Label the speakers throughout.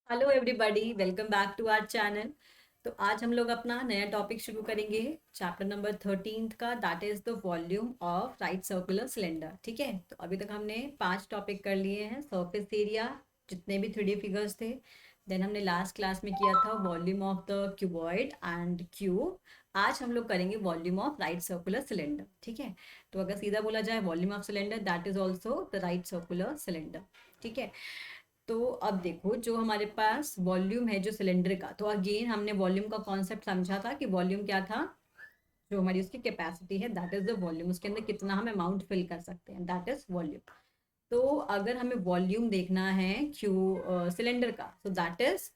Speaker 1: Hello everybody, welcome back to our channel. तो आज हम लोग अपना नया टॉपिक शुरू करेंगे चैप्टर नंबर 13 का, that is the volume of right circular cylinder. ठीक है, तो अभी तक हमने 5 टॉपिक कर लिए हैं। सरफेस एरिया, जितने भी 3D फिगर्स थे। देन हमने लास्ट क्लास में किया था volume of the cuboid and cube. आज हम लोग करेंगे volume of right circular cylinder. ठीक है, तो अगर सीधा बोला जाए volume of cylinder, that is also the right circular cylinder. ठीक है, तो अब देखो, जो हमारे पास वॉल्यूम है जो सिलेंडर का, तो अगेन हमने वॉल्यूम का कॉन्सेप्ट समझा था कि वॉल्यूम क्या था। जो हमारी उसकी कैपेसिटी है, दैट इज द वॉल्यूम। उसके अंदर कितना हम अमाउंट फिल कर सकते हैं, दैट इज वॉल्यूम। तो अगर हमें वॉल्यूम देखना है सिलेंडर का, तो that is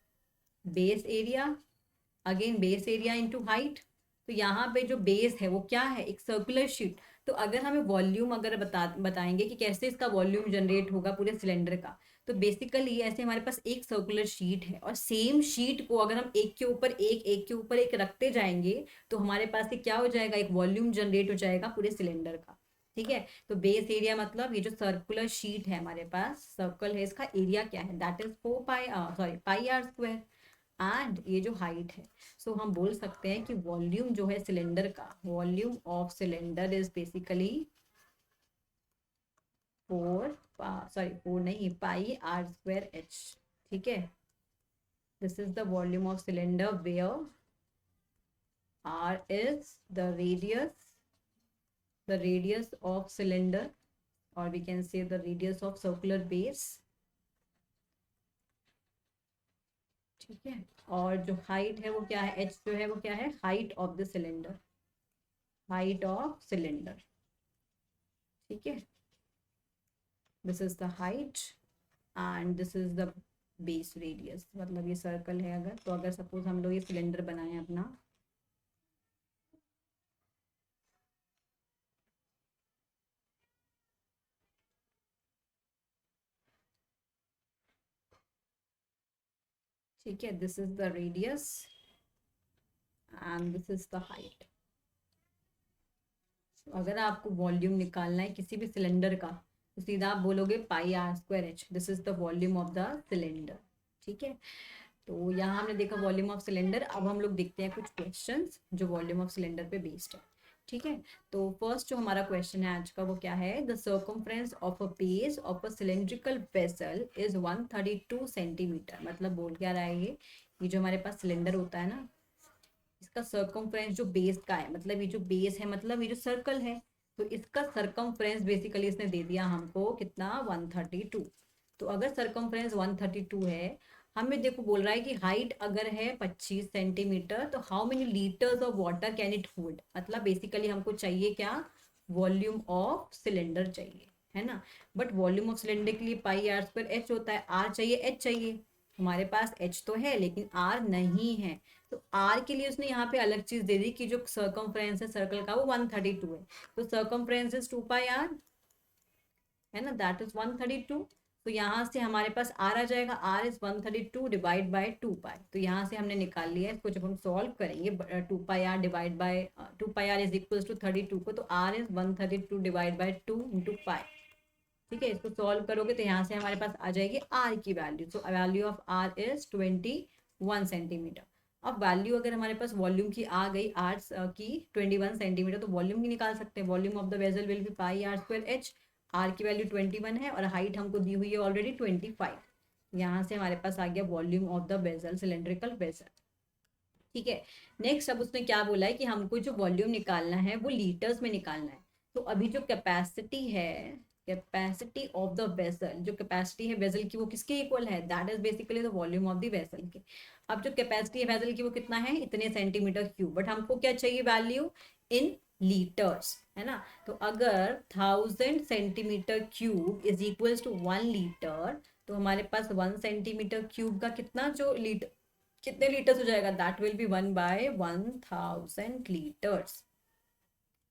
Speaker 1: base area, again base area into height. तो यहाँ पे जो बेस है वो क्या है, एक सर्कुलर शीट। तो अगर हमें वॉल्यूम अगर बताएंगे कि कैसे इसका वॉल्यूम जनरेट होगा पूरे सिलेंडर का, तो बेसिकली ऐसे हमारे पास एक सर्कुलर शीट है, और सेम शीट को अगर हम एक के ऊपर एक के ऊपर एक रखते जाएंगे, तो हमारे पास ये क्या हो जाएगा, एक वॉल्यूम जनरेट हो जाएगा पूरे सिलेंडर का। ठीक है, तो बेस एरिया मतलब ये जो सर्कुलर शीट है हमारे पास, सर्कल है, इसका एरिया क्या है, दैट इज 4 पाई एंड ये जो हाइट है। सो हम बोल सकते हैं कि वॉल्यूम जो है सिलेंडर का, volume of cylinder is basically 4 नहीं, πr²h। ठीक है, this is the volume of cylinder where r is the radius of cylinder, or we can say the radius of circular base। ठीक है, और जो हाइट है वो क्या है, h जो है वो क्या है, height of the cylinder, height of cylinder. ठीक है, this is the height and this is the base radius. मतलब ये सर्कल है, अगर तो अगर सपोज हम लोग ये सिलेंडर बनाए अपना, ठीक है, this is the radius and this is the height. अगर आपको वॉल्यूम निकालना है किसी भी सिलेंडर का, तो सीधा आप बोलोगे πr²h, this is the volume of the cylinder. ठीक है, तो यहाँ हमने देखा वॉल्यूम ऑफ सिलेंडर। अब हम लोग देखते हैं कुछ क्वेश्चंस जो वॉल्यूम ऑफ सिलेंडर पे बेस्ड है। ठीक है, तो फर्स्ट जो हमारा क्वेश्चन है आज का वो क्या है, the circumference of a base of a cylindrical vessel is 132 centimetre. मतलब बोल क्या रहा है ये जो हमारे पास सिलेंडर होता है ना, इसका सर्कमफ्रेंस जो बेस का है, मतलब ये जो बेस है, मतलब ये जो सर्कल है, तो इसका सर्कमफ्रेंस बेसिकली इसने दे दिया हमको कितना, 132। तो अगर सर्कमफ्रेंस 132 है, हमें देखो बोल रहा है कि हाइट अगर है 25 सेंटीमीटर, तो how many litres of water can it hold. मतलब बेसिकली हमको चाहिए क्या, वॉल्यूम ऑफ सिलेंडर चाहिए, है ना। बट वॉल्यूम ऑफ सिलेंडर के लिए πr²h होता है, आर चाहिए, एच चाहिए। हमारे पास एच तो है लेकिन आर नहीं है। तो आर के लिए उसने यहाँ पे अलग चीज दे दी कि जो सर्कमफ्रेंस है सर्कल का वो 132 है। तो सर्कमफ्रेंस इज 2 πr, है ना, दैट इज 132। तो यहाँ से हमारे पास आर आ जाएगा, आर इज 132 डिवाइड बाई 2 पाई। तो यहाँ से हमने निकाल लिया है इसको। जब हम सॉल्व करेंगे 2 πr divide by 2 πr is equal to 32 को, तो r is 132 divide by 2 into pi. ठीक है, इसको सॉल्व करोगे तो यहाँ से हमारे पास आ जाएगी आर की value. So value of r is 21 centimetre. अब वैल्यू अगर हमारे पास वॉल्यूम की आ गई आर की 21 सेंटीमीटर, तो वॉल्यूम की निकाल सकते हैं। Volume of the vessel will be πr²h। R की वैल्यू 21 है और हाइट हमको दी हुई है ऑलरेडी 25। यहाँ से हमारे पास आ गया volume of the vessel, cylindrical vessel. ठीक है, नेक्स्ट अब उसने क्या बोला है कि हमको जो वॉल्यूम निकालना है वो लीटर्स में निकालना है। तो अभी जो कैपेसिटी है, कैपेसिटी ऑफ द वेसल, जो कैपेसिटी है वेसल की वो किसके इक्वल है, that is basically the volume of the vessel के। अब जो कैपेसिटी है वेसल की वो कितना है, इतने सेंटीमीटर क्यूब। बट हमको क्या चाहिए वैल्यू इन लीटर्स, है ना। तो अगर 1000 centimetre cube is equals to 1 litre, तो हमारे पास 1 सेंटीमीटर क्यूब का कितना जो लीटर, कितने लीटर्स हो जाएगा, दैट विल बी 1/1000 लीटर्स।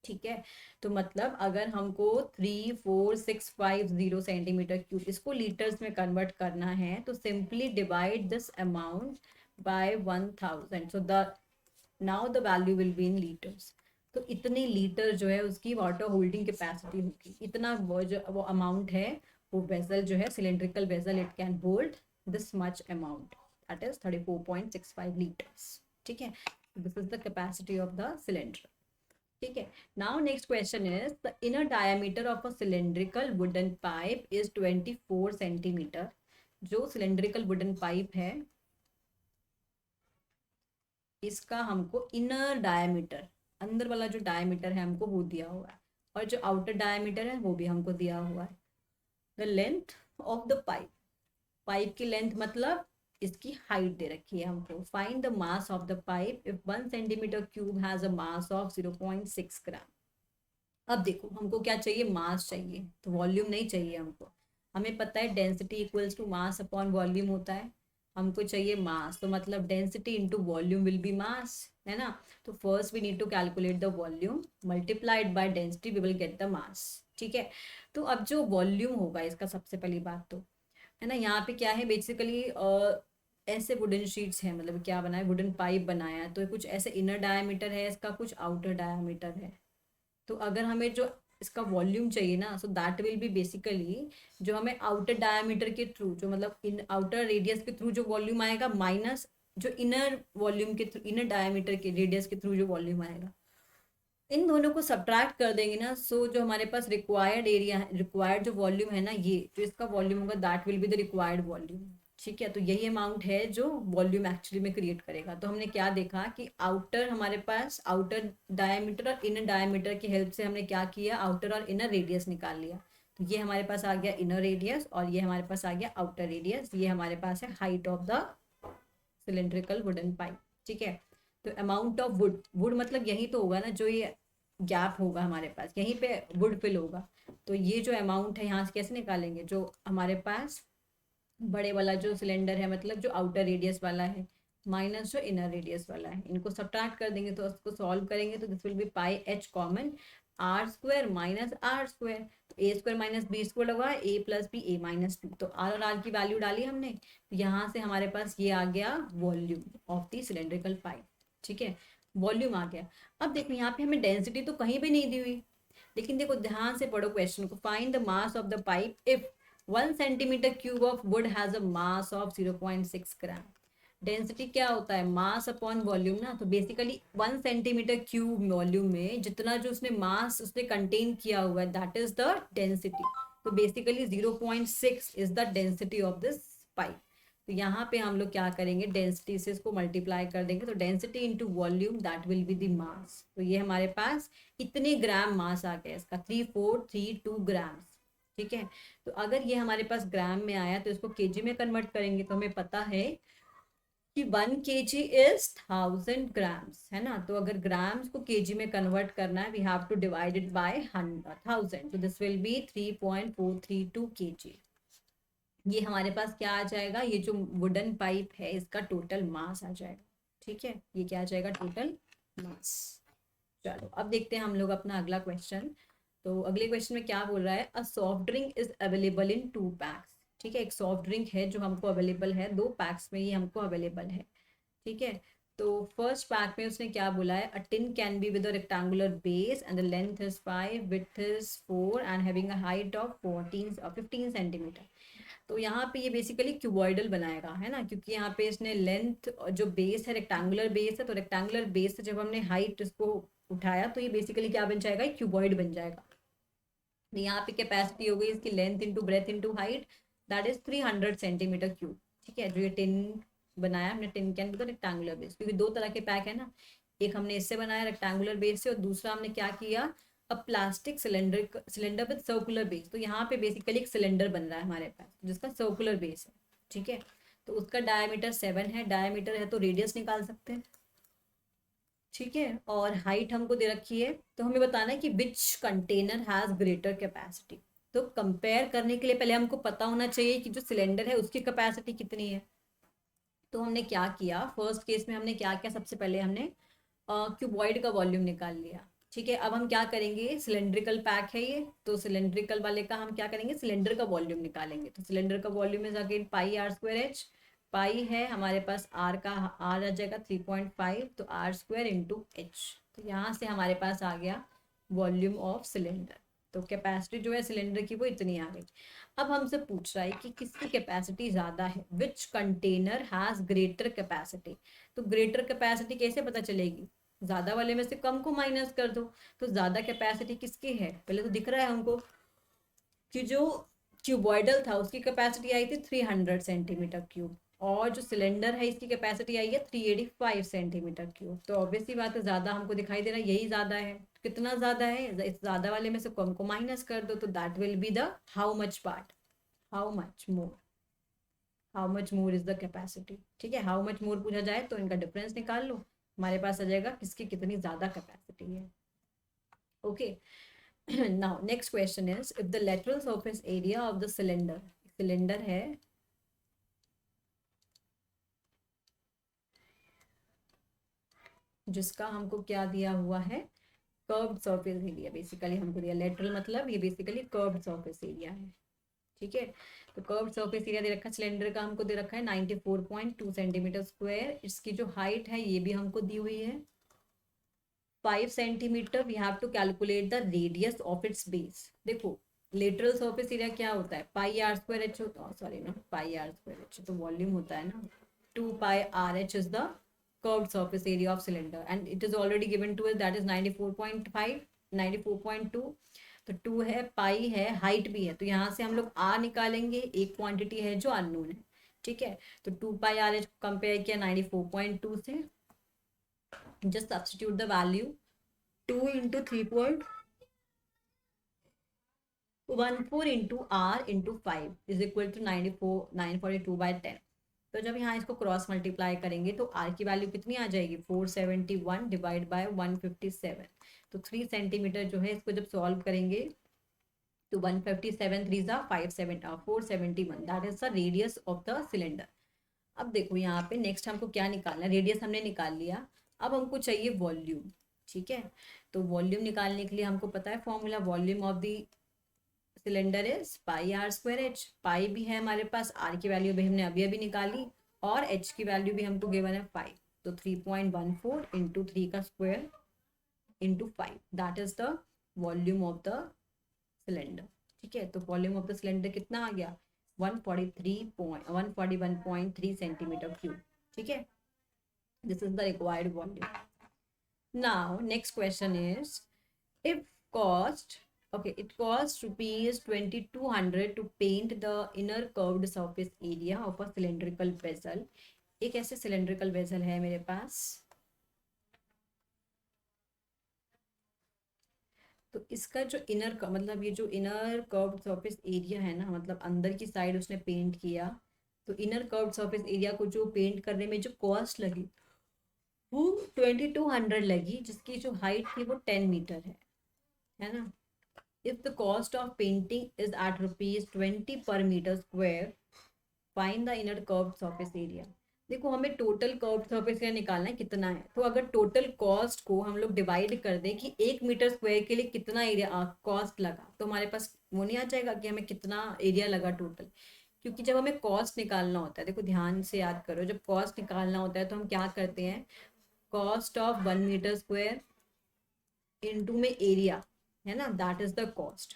Speaker 1: ठीक है, तो मतलब अगर हमको 34650 सेंटीमीटर क्यूब इसको लीटर्स में कन्वर्ट करना है, तो simply divide this amount by 1000। So the now the value will be in litres. तो इतने लीटर जो है उसकी वाटर होल्डिंग कैपेसिटी होगी, इतना वो अमाउंट है। वो वेसल जो है cylindrical vessel, it can hold this much amount. That is 34.65 litres. ठीक है, this is the capacity of the cylinder. ठीक है, now next question is the inner diameter of a cylindrical wooden pipe is 24 centimetre. जो cylindrical wooden pipe है इसका हमको inner diameter, अंदर वाला जो डायमीटर है हमको वो दिया हुआ है, और जो आउटर डायमीटर है वो भी हमको दिया हुआ है। The length of the pipe, pipe की लेंथ मतलब इसकी हाइट दे रखी है हमको। Find the mass of the pipe if 1 centimetre cube has a mass of 0.6 ग्राम। अब देखो हमको क्या चाहिए, मास चाहिए, तो वॉल्यूम नहीं चाहिए हमको। हमें पता है density equals to mass upon volume होता है, हमको चाहिए मास, तो मतलब density into volume will be mass, है ना। तो first we need to calculate the volume multiplied by density, we will get the mass. ठीक है, तो अब जो वॉल्यूम होगा इसका, सबसे पहली बात तो है ना, यहाँ पे क्या है बेसिकली ऐसे वुडन शीट्स हैं, मतलब क्या बनाया, वुडन पाइप बनाया है, तो कुछ ऐसे इनर डायमीटर है इसका, कुछ आउटर डायमीटर है। तो अगर हमें जो इसका वॉल्यूम चाहिए ना, so that will B basically जो हमें आउटर डायमीटर के थ्रू, जो मतलब इन आउटर रेडियस के थ्रू जो वॉल्यूम आएगा, माइनस जो इनर वॉल्यूम के थ्रू, इनर डायमीटर के रेडियस के थ्रू जो वॉल्यूम आएगा, इन दोनों को सब्ट्रैक्ट कर देंगे ना, सो जो हमारे पास रिक्वायर्ड एरिया है, रिक्वायर्ड जो वॉल्यूम है ना, ये जो इसका वॉल्यूम होगा that will be the required volume. ठीक है, तो यही अमाउंट है जो वॉल्यूम एक्चुअली में क्रिएट करेगा। तो हमने क्या देखा कि आउटर, हमारे पास आउटर डायमीटर और इनर डायमीटर की हेल्प से हमने क्या किया, आउटर और इनर रेडियस निकाल लिया। तो ये हमारे पास आ गया इनर रेडियस, और ये हमारे पास आ गया आउटर रेडियस। ये हमारे पास है height of the cylindrical wooden pipe. ठीक है, तो अमाउंट ऑफ वुड, वुड मतलब यही तो होगा ना, जो ये गैप होगा हमारे पास, यहीं पे वुड फिल होगा। तो ये जो अमाउंट है यहाँ से कैसे निकालेंगे, जो हमारे पास बड़े वाला जो सिलेंडर है, मतलब जो आउटर रेडियस वाला है, माइनस जो इनर रेडियस वाला है, इनको सब्ट्रैक्ट कर देंगे। तो उसको सॉल्व करेंगे तो this will be pi h common, r square minus r square, तो a square minus b square लगा, a plus b a minus b, तो आर और आर की वैल्यू डाली हमने, तो यहाँ से हमारे पास ये आ गया volume of the cylindrical pipe. ठीक है, वॉल्यूम आ गया। अब देखो यहाँ पे हमें डेंसिटी तो कहीं भी नहीं दी हुई, लेकिन देखो ध्यान से पढ़ो क्वेश्चन को। Find the mass of the pipe if 1 centimetre cube of would has a mass of 0.6 gram. Density क्या होता है, मास अपॉन वॉल्यूम ना। तो बेसिकली 1 सेंटीमीटर क्यूब वॉल्यूम में जितना जो उसने मास उसने कंटेन किया हुआ है, दैट इज द डेंसिटी। तो basically 0.6 is the density of this pipe. तो यहाँ पे हम लोग क्या करेंगे, डेंसिटी से इसको मल्टीप्लाई कर देंगे, तो density into volume that will be the mass. तो ये हमारे पास इतने ग्राम मास आ गया इसका, 3432 ग्राम। ठीक है, तो अगर ये हमारे पास ग्राम में आया तो इसको केजी में कन्वर्ट करेंगे, तो हमें पता है कि 1 kg इज 1000 ग्राम्स, है ना। तो अगर ग्राम्स को केजी में कन्वर्ट करना है, we have to divide it by 1000, तो दिस विल बी 3.432 kg। ये हमारे पास क्या आ जाएगा, ये जो वुडन पाइप है इसका टोटल मास आ जाएगा। ठीक है, ये क्या आ जाएगा, टोटल मास। चलो अब देखते हैं हम लोग अपना अगला क्वेश्चन। तो अगले क्वेश्चन में क्या बोल रहा है, a soft drink is available in 2 PACS. ठीक है, एक सॉफ्ट ड्रिंक है जो हमको अवेलेबल है 2 पैक्स में, ये हमको अवेलेबल है। ठीक है, तो फर्स्ट पैक में उसने क्या बोला है, a tin can be with a rectangular base and the length is 5, width is 4 and having a height of 15 centimetre. तो यहाँ पे ये बेसिकली क्यूबॉइडल बनाएगा, है ना, क्योंकि यहाँ पे इसने लेंथ जो बेस है रेक्टेंगुलर बेस है, तो रेक्टेंगुलर बेस से जब हमने हाइट इसको उठाया तो ये बेसिकली क्या बन जाएगा, क्यूबॉइड बन जाएगा। यहाँ पे कैपेसिटी हो गई इसकी length into breadth into height, that is 300 centimetre cube. ठीक है, जो ये टिन बनाया हमने, tin can with rectangular base, क्योंकि 2 तरह के पैक है ना, एक हमने इससे बनाया रेक्टेंगुलर बेस से, और दूसरा हमने क्या किया, अब plastic cylinder, cylinder with circular base. तो यहाँ पे बेसिकली एक सिलेंडर बन रहा है हमारे पास जिसका सर्कुलर बेस है। ठीक है, तो उसका डायमीटर 7 है, डायमीटर है तो रेडियस निकाल सकते हैं। ठीक है, और हाइट हमको दे रखी है, तो हमें बताना है कि विच कंटेनर हैज ग्रेटर कैपेसिटी। तो कंपेयर करने के लिए पहले हमको पता होना चाहिए कि जो सिलेंडर है उसकी कैपेसिटी कितनी है। तो हमने क्या किया, फर्स्ट केस में हमने क्या किया, सबसे पहले हमने क्यूबॉइड का वॉल्यूम निकाल लिया। ठीक है, अब हम क्या करेंगे, सिलेंड्रिकल पैक है ये, तो सिलेंड्रिकल वाले का हम क्या करेंगे, सिलेंडर का वॉल्यूम निकालेंगे। तो सिलेंडर का volume is again pi r square h. Pi है हमारे पास आर का, आर आ जाएगा 3.5, तो आर स्क्वायर इंटू एच। तो यहाँ से हमारे पास आ गया वॉल्यूम ऑफ सिलेंडर। तो कैपेसिटी जो है सिलेंडर की वो इतनी आ गई। अब हमसे पूछ रहा है कि किसकी कैपेसिटी ज्यादा है, विच कंटेनर हैज ग्रेटर कैपेसिटी। तो ग्रेटर कैपेसिटी कैसे पता चलेगी, ज्यादा वाले में से कम को माइनस कर दो। तो ज्यादा कैपेसिटी किसकी है, पहले तो दिख रहा है हमको कि जो क्यूबॉइडल था उसकी कैपेसिटी आई थी 300 सेंटीमीटर क्यूब, और जो सिलेंडर है इसकी कैपेसिटी आई है 385 सेंटीमीटर क्यूब। तो ऑब्वियसली बात है ज्यादा हमको दिखाई दे रहा है यही ज्यादा है। कितना ज्यादा है, इस ज्यादा वाले में से कम को माइनस कर दो, तो that will be the how much part, how much more, how much more is the capacity. ठीक है, हाउ मच मोर पूछा जाए तो इनका डिफरेंस निकाल लो, हमारे पास आ जाएगा किसकी कितनी ज्यादा कैपेसिटी है। Okay, now next question is if the lateral surface area of the cylinder, cylinder है जिसका हमको क्या दिया हुआ है, कर्व्ड सरफेस एरिया बेसिकली हमको दिया, लेटरल मतलब ये बेसिकली कर्व्ड सरफेस एरिया है। ठीक है, तो कर्व्ड सरफेस एरिया दे रखा है सिलेंडर का, हमको दे रखा है 94.2 सेंटीमीटर स्क्वायर। इसकी जो हाइट है ये भी हमको दी हुई है 5 centimetre. We have to calculate the radius of its base. देखो लेटरल सरफेस एरिया क्या होता है, पाई आर स्क्वायर एच होता है, सॉरी ना पाई आर स्क्वायर एच तो वॉल्यूम होता है ना, 2 pi r h is the curved surface area of cylinder and it is already given to us that is 94.5 94.2। तो 2 है, पाई है, हाइट भी है, तो यहाँ से हम लोग आर निकालेंगे, एक क्वांटिटी है जो अननोन है। ठीक है, तो 2 पाई आर एच कंपेयर किया 94.2 से, just substitute the value 2 into 3.14 into r into 5 is equal to 942/10। तो जब यहाँ इसको क्रॉस मल्टीप्लाई करेंगे तो आर की वैल्यू कितनी आ जाएगी 471 डिवाइड बाय 157। तो 3 सेंटीमीटर जो है इसको जब सॉल्व करेंगे तो 157 3 ज़ा 471 that is the radius of the cylinder. अब देखो यहाँ पे नेक्स्ट हमको क्या निकालना है, रेडियस हमने निकाल लिया, अब हमको चाहिए वॉल्यूम। ठीक है, तो वॉल्यूम निकालने के लिए हमको पता है formula, volume of the cylinder is pi r square h. Pi भी है हमारे पास, आर की वैल्यू भी हमने अभी अभी निकाली, और एच की वैल्यू भी हमको गिवन है 5। तो 3.14 इंटू 3 का square into 5 that is the volume of the cylinder. ठीक है, तो वॉल्यूम ऑफ द सिलेंडर कितना आ गया 141.3 सेंटीमीटर क्यूब। ठीक है, this is the required volume. Now next question is if cost, okay, it costs rupees 2200 to paint the inner curved surface area of a cylindrical vessel। एक ऐसे cylindrical vessel है मेरे पास, तो इसका जो इनर का मतलब ये जो इनर कर्व्ड सरफेस एरिया है ना, मतलब अंदर की साइड उसने पेंट किया, तो इनर कर्व्ड सरफेस एरिया को जो पेंट करने में जो कॉस्ट लगी वो 2200 लगी, जिसकी जो हाइट थी वो 10 मीटर है ना। If the cost of painting is at rupees 20 per meter square, find the inner curved surface area। देखो हमें टोटल कर्व्ड सरफेस एरिया निकालना है कितना है, तो अगर टोटल कॉस्ट को हम लोग डिवाइड कर दें कि 1 मीटर स्क्वायर के लिए कितना एरिया कॉस्ट लगा, तो हमारे पास वो नहीं आ जाएगा कि हमें कितना एरिया लगा टोटल। क्योंकि जब हमें कॉस्ट निकालना होता है, देखो ध्यान से याद करो, जब कॉस्ट निकालना होता है तो हम क्या करते हैं, cost of 1 metre square into में एरिया है ना, दैट इज द कॉस्ट।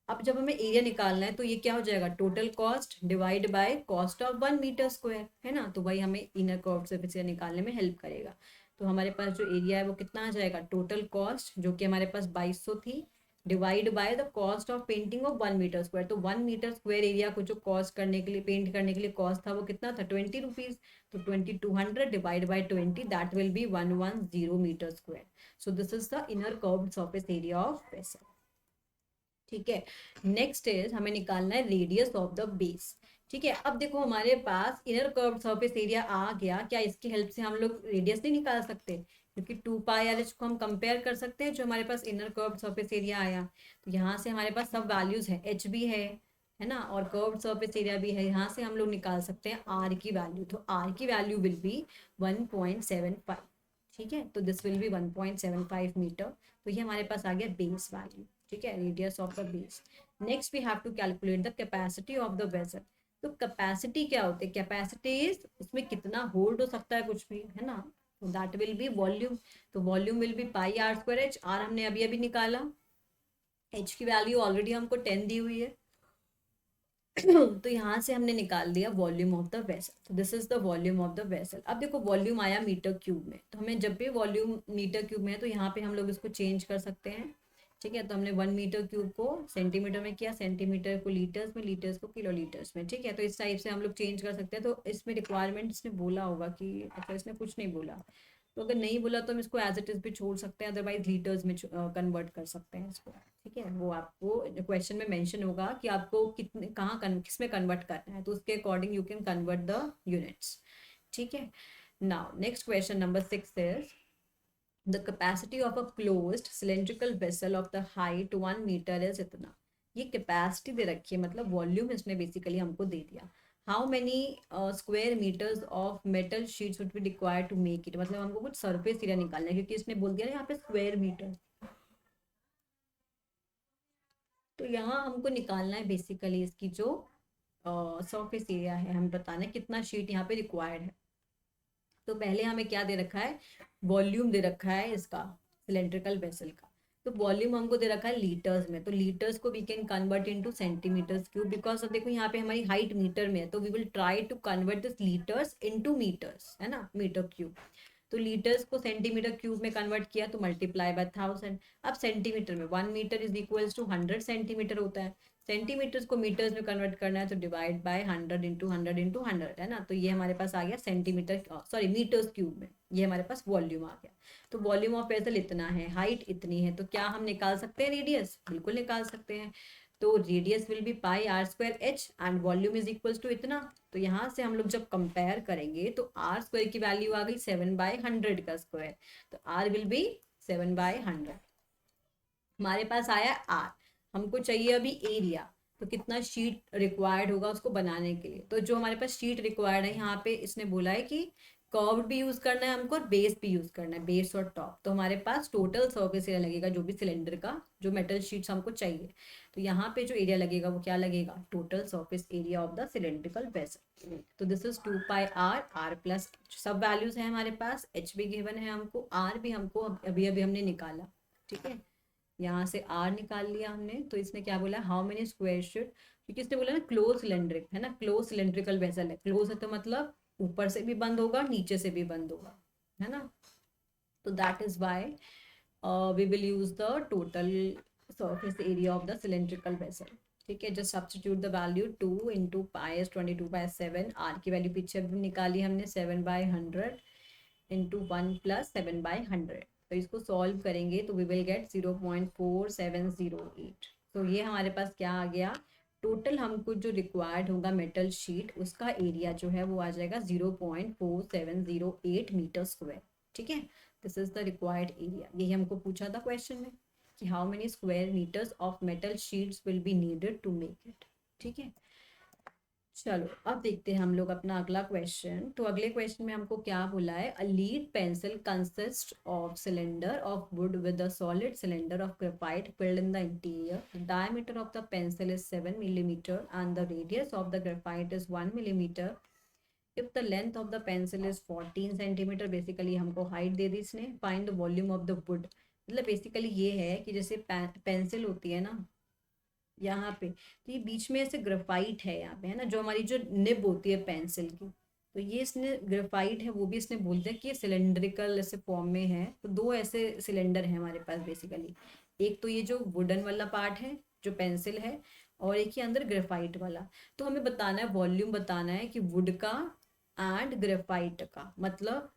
Speaker 1: अब जब हमें एरिया निकालना है तो ये क्या हो जाएगा, total cost divide by cost of 1 metre square है ना, तो वही हमें इनर कर्व सरफेस एरिया निकालने में हेल्प करेगा। तो हमारे पास जो एरिया है वो कितना आ जाएगा, टोटल कॉस्ट जो कि हमारे पास 2200 थी divide by the cost of painting of 1 metre square. तो 1 मीटर स्क्वायर एरिया को जो कॉस्ट करने के लिए पेंट करने के लिए कॉस्ट था वो कितना था 20 रुपीज। तो 2200 divide by 20 that will be 110 metre square. So this is the inner curved surface area of vessel. ठीक है, नेक्स्ट इज हमें निकालना है रेडियस ऑफ द बेस। ठीक है, अब देखो हमारे पास इनर कर्व्ड सरफेस एरिया आ गया, क्या इसकी हेल्प से हम लोग रेडियस नहीं निकाल सकते, क्योंकि 2 पाई आर एच को हम कंपेयर कर सकते हैं जो हमारे पास इनर कर्व्ड सरफेस एरिया आया। तो यहाँ से हमारे पास सब वैल्यूज है, एच भी है ना, और कर्व्ड सरफेस एरिया भी है, यहाँ से हम लोग निकाल सकते हैं आर की वैल्यू। तो आर की वैल्यू विल बी 1.75। ठीक है, तो दिस विल बी 1.75 मीटर। तो ये हमारे पास आ गया बेस वैल्यू। ठीक है, radius of the base. Next we have to calculate the capacity of the vessel. तो कैपेसिटी क्या होती है, कैपेसिटी इज उसमें कितना होल्ड हो सकता है कुछ भी है ना, तो दैट विल बी वॉल्यूम। तो volume will be pi r square h, r हमने अभी अभी निकाला एच की वैल्यू ऑलरेडी हमको 10 दी हुई है। तो यहाँ से हमने निकाल दिया वॉल्यूम ऑफ द वेसल। तो this is the volume of the vessel. अब देखो वॉल्यूम आया मीटर क्यूब में, तो हमें जब भी वॉल्यूम मीटर क्यूब में है तो यहाँ पे हम लोग इसको चेंज कर सकते हैं। ठीक है, तो हमने 1 मीटर क्यूब को सेंटीमीटर में किया, सेंटीमीटर को लीटर्स में, लीटर्स को किलोलीटर्स में। ठीक है, तो इस टाइप से हम लोग चेंज कर सकते हैं। तो इसमें रिक्वायरमेंट इसने बोला होगा कि, अच्छा इसने कुछ नहीं बोला, तो अगर नहीं बोला तो हम इसको एज इट इज भी छोड़ सकते हैं, अदरवाइज लीटर्स में कन्वर्ट कर सकते हैं इसको। ठीक है, वो आपको क्वेश्चन में मेंशन होगा कि आपको कितने कहाँ किस में कन्वर्ट करना है, तो उसके according you can convert the units. ठीक है, now next question number 6 is the capacity of a closed cylindrical vessel of the height 1 metre is इतना। ये कैपेसिटी दे रखी है, मतलब वॉल्यूम इसने बेसिकली हमको दे दिया। How many square metres of metal sheets would be required to make it, मतलब हमको कुछ सरफेस एरिया निकालना है, क्योंकि इसने बोल दिया यहाँ पे स्क्वायर मीटर। तो यहाँ हमको निकालना है बेसिकली इसकी जो सरफेस एरिया है, हमें बताना है कितना शीट यहाँ पे रिक्वायर्ड है। तो पहले हमें क्या दे रखा है, वॉल्यूम दे रखा है इसका सिलेंड्रिकल वेसल का। तो वॉल्यूम हमको दे रखा है लीटर्स में, तो लीटर्स को we can convert into centimetres cube, because अब देखो यहाँ पे हमारी हाइट मीटर में है, तो we will try to convert this litres into metres, है ना, मीटर क्यूब। तो लीटर्स को सेंटीमीटर क्यूब में कन्वर्ट किया तो मल्टीप्लाई बाय 1000। अब सेंटीमीटर में 1 metre is equals to 100 centimetre होता है। सेंटीमीटर्स को मीटर्स में कन्वर्ट करना है तो डिवाइड बाय 100 इंटू 100 है ना, तो ये हमारे पास आ गया सेंटीमीटर, सॉरी मीटर्स क्यूब में, ये हमारे पास वॉल्यूम आ गया। तो वॉल्यूम ऑफ वेसल इतना है, हाइट इतनी है, तो क्या हम निकाल सकते हैं रेडियस? बिल्कुल निकाल सकते हैं। तो radius will be pi r square h and volume is equals to इतना। तो यहाँ से हम लोग जब कंपेयर करेंगे तो आर स्क्वायर की वैल्यू आ गई 7/100 का स्क्वायर, तो आर विल बी 7/100। हमारे पास आया आर, हमको चाहिए अभी एरिया, तो कितना शीट रिक्वायर्ड होगा उसको बनाने के लिए। तो जो हमारे पास शीट रिक्वायर्ड है, यहाँ पे इसने बोला है कि कर्व भी यूज करना है हमको और बेस भी यूज करना है, बेस और टॉप। तो हमारे पास टोटल सर्फेस एरिया लगेगा जो भी सिलेंडर का, जो मेटल शीट्स हमको चाहिए। तो यहाँ पे जो एरिया लगेगा वो क्या लगेगा, total surface area of the cylindrical vessel. तो this is 2πr, R plus सब वैल्यूज है हमारे पास, एच भी गिवन है हमको, आर भी हमको अभी अभी हमने निकाला। ठीक है, यहाँ से आर निकाल लिया हमने। तो इसने क्या बोला, हाउ मेनी स्क्वायर शीट, क्योंकि इसने बोला ना क्लोज सिलेंड्रिक है ना, क्लोज सिलेंड्रिकल वेसल है, क्लोज है तो मतलब ऊपर से भी बंद होगा नीचे से भी बंद होगा, है ना। तो that is why we will use the total surface area of the cylindrical vessel। ठीक है, just substitute the value 2 into pi is 22/7, r की वैल्यू पीछे भी निकाली हमने 7/100 इंटू 1 प्लस 7/100। तो इसको सॉल्व करेंगे तो वी विल गेट 0.4708। तो ये हमारे पास क्या आ गया, टोटल हमको जो रिक्वायर्ड होगा मेटल शीट उसका एरिया जो है वो आ जाएगा 0.4708 मीटर स्क्वायर। ठीक है, this is the required area. यही हमको पूछा था क्वेश्चन में कि how many square metres of metal sheets will be needed to make it. ठीक है, चलो अब देखते हैं हम लोग अपना अगला क्वेश्चन। तो अगले क्वेश्चन में हमको क्या बोला है, a lead pencil consist of cylinder of would with a solid cylinder of graphite filled in the interior. The diameter of the pencil is 7 millimeter and the radius of the graphite is 1 millimeter। if the length of the pencil is 14 centimeter, basically हमको height दे दी इसने। Find the volume of the wood, मतलब basically ये है कि जैसे pencil होती है ना यहाँ पे, तो ये बीच में ऐसे ग्रेफाइट है यहाँ पे, है ना, जो हमारी जो निब होती है पेंसिल की, तो ये इसने ग्रेफाइट है, वो भी इसने बोल दिया कि ये सिलेंड्रिकल ऐसे फॉर्म में है। तो दो ऐसे सिलेंडर हैं हमारे पास बेसिकली, एक तो ये जो वुडन वाला पार्ट है जो पेंसिल है, और एक ही अंदर ग्रेफाइट वाला। तो हमें बताना है, वॉल्यूम बताना है कि वुड का एंड ग्रेफाइट का, मतलब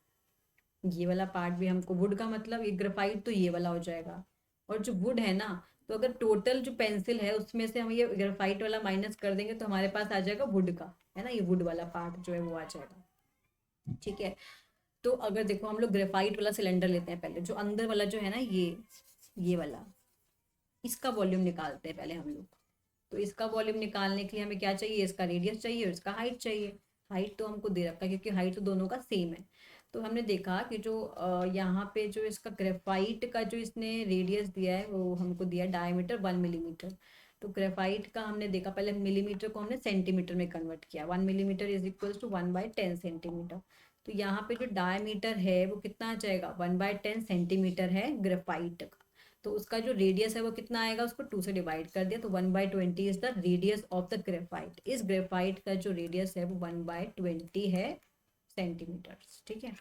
Speaker 1: ये वाला पार्ट भी हमको, वुड का मतलब ये ग्रेफाइट तो ये वाला हो जाएगा, और जो वुड है ना, तो अगर टोटल जो पेंसिल है उसमें से हम ये ग्रेफाइट वाला माइनस कर देंगे तो हमारे पास आ जाएगा वुड का, है ना, ये वुड वाला पार्ट जो है वो आ जाएगा। ठीक है, तो अगर देखो हम लोग ग्रेफाइट वाला सिलेंडर लेते हैं, पहले जो अंदर वाला जो है ना, ये वाला, इसका वॉल्यूम निकालते हैं पहले हम लोग। तो इसका वॉल्यूम निकालने के लिए हमें क्या चाहिए, इसका रेडियस चाहिए और इसका हाइट चाहिए। हाइट तो हमको दे रखा है क्योंकि हाइट तो दोनों का सेम है। तो हमने देखा कि जो यहाँ पे जो इसका ग्रेफाइट का जो इसने रेडियस दिया है वो हमको दिया डायमीटर 1 मिलीमीटर। तो ग्रेफाइट का हमने देखा, पहले मिलीमीटर को हमने सेंटीमीटर में कन्वर्ट किया, 1 millimetre is equal to 1/10 centimetre. तो यहाँ पे जो डायमीटर है वो कितना आ जाएगा, 1/10 सेंटीमीटर है ग्रेफाइट का। तो उसका जो रेडियस है वो कितना आएगा, उसको 2 से डिवाइड कर दिया, तो 1/20 is the radius of the graphite. इस ग्रेफाइट का जो रेडियस है वो 1/20 है सेंटीमीटर। ठीक है,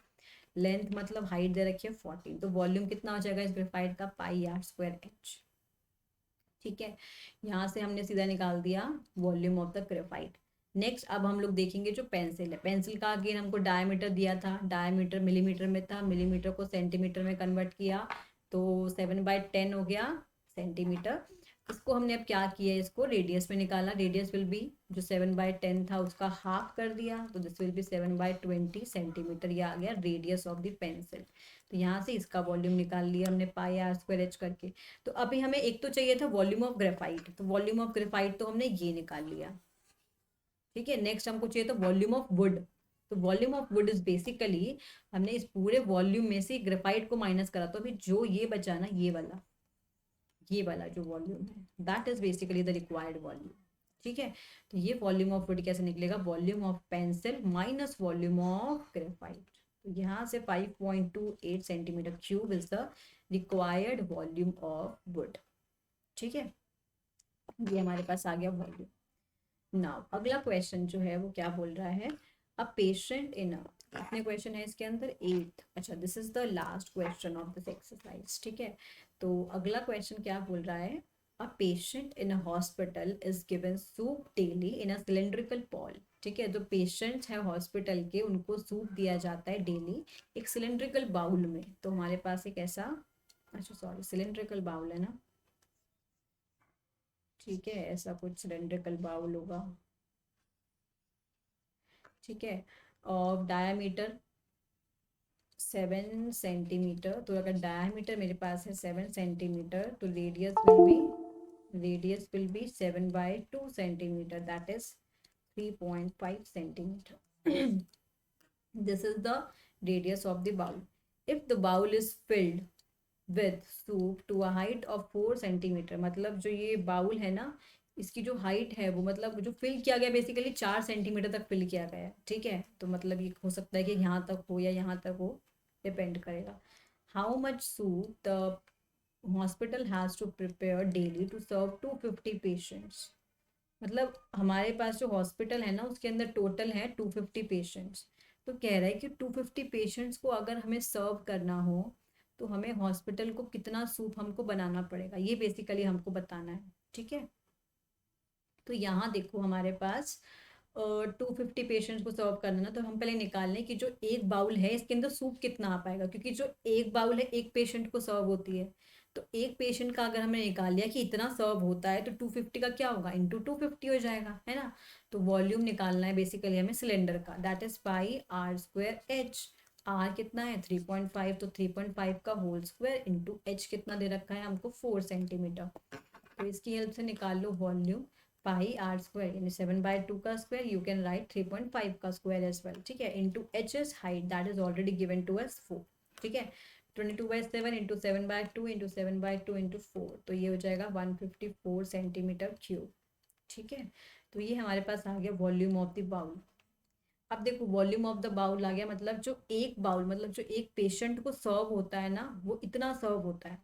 Speaker 1: लेंथ मतलब हाइट दे रखी है 14, तो वॉल्यूम कितना हो जाएगा इस ग्रेफाइट का, πr²h। ठीक है, यहाँ से हमने सीधा निकाल दिया volume of the graphite. Next अब हम लोग देखेंगे जो पेंसिल है, पेंसिल का अगेन हमको डायमीटर दिया था, डायमीटर मिलीमीटर में था, मिलीमीटर को सेंटीमीटर में कन्वर्ट किया, तो 7/10 हो गया सेंटीमीटर। इसको हमने अब क्या किया, इसको रेडियस में निकाला, रेडियस विल बी जो 7/10 था उसका हाफ कर दिया, तो दिस विल बी 7/20 सेंटीमीटर, ये आ गया रेडियस ऑफ द पेंसिल। तो यहाँ से इसका वॉल्यूम निकाल लिया हमने πr²h करके। तो अभी हमें एक तो चाहिए था वॉल्यूम ऑफ ग्रेफाइट, तो वॉल्यूम ऑफ ग्रेफाइट तो हमने ये निकाल लिया। ठीक है, नेक्स्ट हमको चाहिए था वॉल्यूम ऑफ वुड, तो volume of would is basically हमने इस पूरे वॉल्यूम में से ग्रेफाइट को माइनस करा, तो अभी जो ये बचा ना ये वाला जो वॉल्यूम है that is basically the required volume. ठीक है, तो ये वॉल्यूम ऑफ वुड कैसे निकलेगा, volume of pencil minus volume of graphite, तो यहाँ से 5.28 centimetre cube is the required volume of would. ठीक है, ये हमारे पास आ गया वॉल्यूम। नाउ अगला क्वेश्चन जो है वो क्या बोल रहा है, अ पेशेंट इन कितने क्वेश्चन है इसके अंदर, 8। अच्छा, this is the last question of this exercise. ठीक है, तो अगला क्वेश्चन क्या बोल रहा है, a patient in a hospital is given soup daily in a cylindrical ball. ठीक है, जो पेशेंट्स हैं हॉस्पिटल के उनको सूप दिया जाता है डेली एक सिलेंड्रिकल बाउल में। तो हमारे पास एक ऐसा, अच्छा सॉरी सिलेंड्रिकल बाउल है ना, ठीक है, ऐसा कुछ सिलेंड्रिकल बाउल होगा। ठीक है, और डायामीटर 7 सेंटीमीटर, तो अगर डायामीटर मेरे पास है 7 सेंटीमीटर तो radius will be 7/2 centimetre, that is 3.5 centimetre. This is the radius of the bowl. If the bowl is filled with soup to a height of 4 centimetre, मतलब जो ये बाउल है ना इसकी जो हाइट है वो मतलब जो फिल किया गया बेसिकली 4 सेंटीमीटर तक फिल किया गया है। ठीक है, तो मतलब ये हो सकता है कि यहाँ तक हो या यहाँ तक हो, डिपेंड करेगा। How much soup the hospital has to prepare daily to serve 250 patients, मतलब हमारे पास जो हॉस्पिटल है ना उसके अंदर टोटल है 250 पेशेंट्स। तो कह रहा है कि 250 पेशेंट्स को अगर हमें सर्व करना हो तो हमें हॉस्पिटल को कितना सूप हमको बनाना पड़ेगा, ये बेसिकली हमको बताना है। ठीक है, तो यहाँ देखो हमारे पास 250 पेशेंट्स को सर्व करना ना, तो हम पहले निकाल लें कि जो एक बाउल है इसके अंदर सूप कितना आ पाएगा, क्योंकि जो एक बाउल है एक पेशेंट को सर्व होती है, तो एक पेशेंट का अगर हमने निकाल लिया कि इतना सर्व होता है तो 250 का क्या होगा, इंटू 250 हो जाएगा, है ना। तो वॉल्यूम निकालना है बेसिकली हमें सिलेंडर का, दैट इज πr²h। आर कितना है 3.5, तो 3.5 का होल स्क्वायर इंटू एच कितना दे रखा है हमको 4 सेंटीमीटर, तो इसकी हेल्प से निकाल लो वॉल्यूम πr² यानी 7/2 का स्क्वायर, यू कैन राइट 3.5 का स्क्वायर एज वेल। ठीक है, into h is height that is already given to us 4। ठीक है, 22/7 इंटू 7/2 इंटू 7/2 इंटू 4, तो ये हो जाएगा 154 सेंटीमीटर क्यूब। ठीक है, तो ये हमारे पास आ गया वॉल्यूम ऑफ द बाउल। अब देखो वॉल्यूम ऑफ द बाउल आ गया, मतलब जो एक बाउल मतलब जो एक पेशेंट को सर्व होता है ना वो इतना सर्व होता है।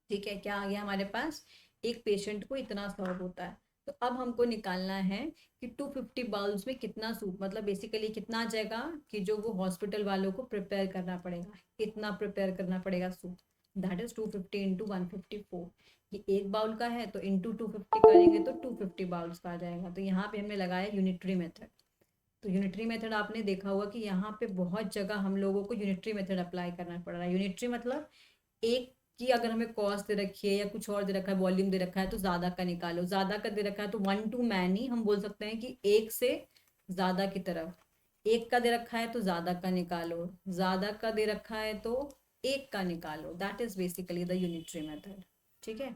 Speaker 1: ठीक है, क्या आ गया हमारे पास, एक पेशेंट को इतना सर्व होता है। तो अब हमको निकालना है कि 250 बाउल्स में कितना सूप, मतलब बेसिकली कितना आ जाएगा कि जो वो हॉस्पिटल वालों को प्रिपेयर करना पड़ेगा, इतना प्रिपेयर करना पड़ेगा सूप, दैट इज 250 इंटू 154। ये एक बाउल का है तो इंटू 250 करेंगे तो 250 बाउल्स का आ जाएगा। तो यहाँ पे हमने लगाया यूनिटरी मेथड। तो यूनिटरी मेथड आपने देखा होगा कि यहाँ पे बहुत जगह हम लोगों को यूनिटरी मेथड अप्लाई करना पड़ रहा है। यूनिटरी मतलब एक की अगर हमें कॉस्ट दे रखी है या कुछ और दे रखा है, वॉल्यूम दे रखा है, तो ज्यादा का निकालो, ज्यादा का दे रखा है तो 1 to many हम बोल सकते हैं कि एक से ज्यादा की तरफ, एक का दे रखा है तो ज्यादा का निकालो, ज्यादा का दे रखा है तो एक का निकालो, that is basically the unitary method. ठीक है,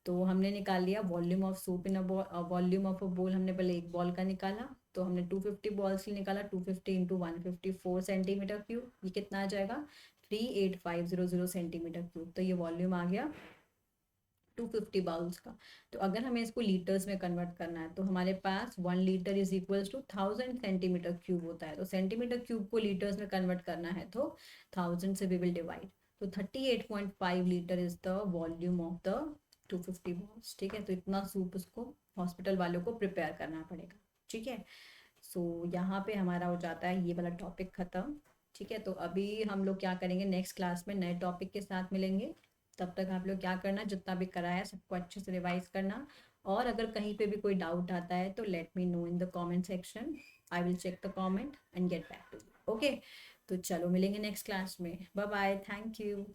Speaker 1: तो हमने निकाल लिया volume of soup in a volume of a बोल, हमने पहले एक बॉल का निकाला, तो हमने 250 बॉल्स की निकाला, 250 इंटू 154 सेंटीमीटर क्यूब, ये कितना आ जाएगा 38500 सेंटीमीटर क्यूब। तो ये वॉल्यूम आ गया 250 बाउल्स का। तो अगर हमें इसको लीटर्स में कन्वर्ट करना है तो हमारे पास 1 litre is equals to 1000 centimetre cube होता है। तो सेंटीमीटर क्यूब को लीटर्स में कन्वर्ट करना है तो 1000 से वी विल डिवाइड, तो 38.5 litre is the volume of the 250 balls. ठीक है, तो इतना सूप उसको हॉस्पिटल वालों को प्रिपेयर करना पड़ेगा। ठीक है, सो यहाँ पे हमारा हो जाता है ये वाला टॉपिक ख़त्म। ठीक है, तो अभी हम लोग क्या करेंगे, नेक्स्ट क्लास में नए टॉपिक के साथ मिलेंगे। तब तक आप लोग क्या करना, जितना भी कराया सबको अच्छे से रिवाइज करना, और अगर कहीं पे भी कोई डाउट आता है तो let me know in the comment section. I will check the comment and get back to you. Okay, तो चलो मिलेंगे नेक्स्ट क्लास में। Bye bye, thank you.